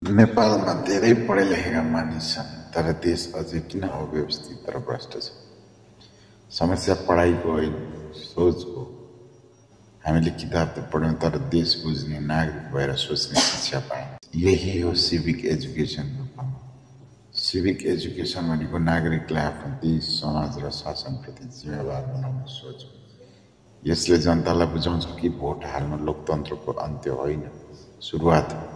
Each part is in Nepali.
नेपालमा धेरै पढेलेखेका मानिस छन् तर देश अझै किन अव्यवस्थित र भ्रष्ट छ? समस्या पढाइको होइन, सोचको। हामीले किताब त पढ्यौं तर देश बुझ्ने, नागरिक भएर सोच्ने शिक्षा पायौं। यही हो सिभिक एजुकेसनको काम। सिभिक एजुकेसन भनेको नागरिकलाई आफ्नो देश, समाज र शासनप्रति जिम्मेवार बनाउने सोच हो। यसले जनतालाई बुझाउँछ कि भोट हाल्नु लोकतन्त्रको अन्त्य होइन, सुरुवात हो।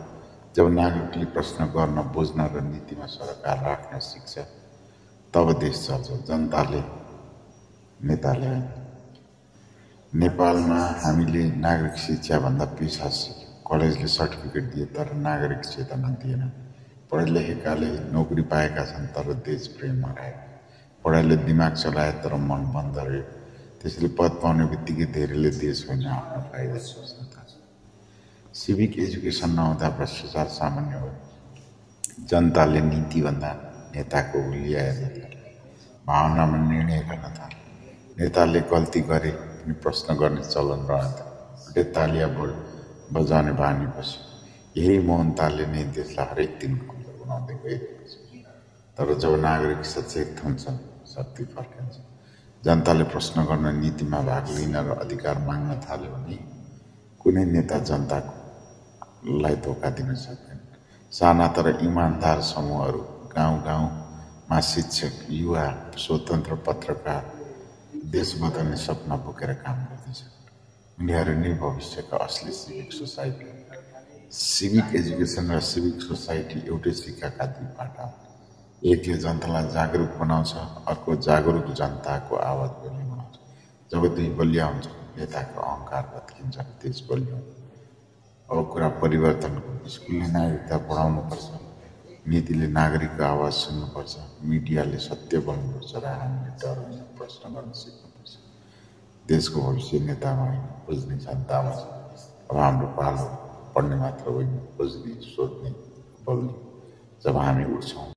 जब नागरिकले प्रश्न गर्न, बुझ्न र नीतिमा सरकार राख्न सिक्छ तब देश चल्छ, जनताले, नेताले होइन। नेपालमा हामीले नागरिक शिक्षा भन्दा पेशा सिक्यौं। कलेजले सर्टिफिकेट दिए तर नागरिक चेतना दिएन। पढे लेखेकाले नोकरी पाएका छन् तर देश प्रेम हराए। पढाइले दिमाग चलाए तर मन बन्द रह्यो। त्यसैले पद पाउने बित्तिकै धेरैले देश होइन आफ्नो फाइदा सोच्न थाल्छ। सिभिक एजुकेसन नहुँदा भ्रष्टाचार सामान्य हो। जनताले नीतिभन्दा नेताको उल्याएर भावनामा निर्णय गर्न थाले। नेताले गल्ती गरे पनि प्रश्न गर्ने चलन रहन्थ्यो। तालिया बजाउने बानी बस्यो। यही मौनताले नै देशलाई हरेक दिन कमजोर बनाउँदै गइरहेको छ। तर जब नागरिक सचेत हुन्छन्, शक्ति फर्किन्छ। जनताले प्रश्न गर्न, नीतिमा भाग लिन र अधिकार माग्न थाल्यो भने कुनै नेता जनतालाई धोका दिन सक्दैन। साना तर इमान्दार समूहहरू गाउँ-गाउँमा शिक्षक, युवा, स्वतन्त्र पत्रकार, देश बदल्ने सपना बोकेर काम गर्दैछन्। उनीहरू नै भविष्यका असली सिभिक सोसाइटी। सिभिक एजुकेसन र सिभिक सोसाइटी एउटै सिक्काका दुई पाटा हुन्। एकले जनतालाई जागरुक बनाउँछ, अर्को जागरुक जनताको आवाज बलियो बनाउँछ। जब दुई बलिया हुन्छ, नेताको अहंकार भत्किन्छ, देश बलियो हुन्छ। अब कुरा परिवर्तनको। स्कुलले नागरिकता पढाउनुपर्छ, नीतिले नागरिकको आवाज सुन्नुपर्छ, मिडियाले सत्य बोल्नुपर्छ र हामीले डर होइन प्रश्न गर्न सिक्नुपर्छ। देशको भविष्य नेतामा होइन, बुझ्ने जनतामा छ। अब हाम्रो पालो पढ्ने मात्र होइन, बुझ्ने, सोध्ने, बोल्ने। जब हामी उठ्छौँ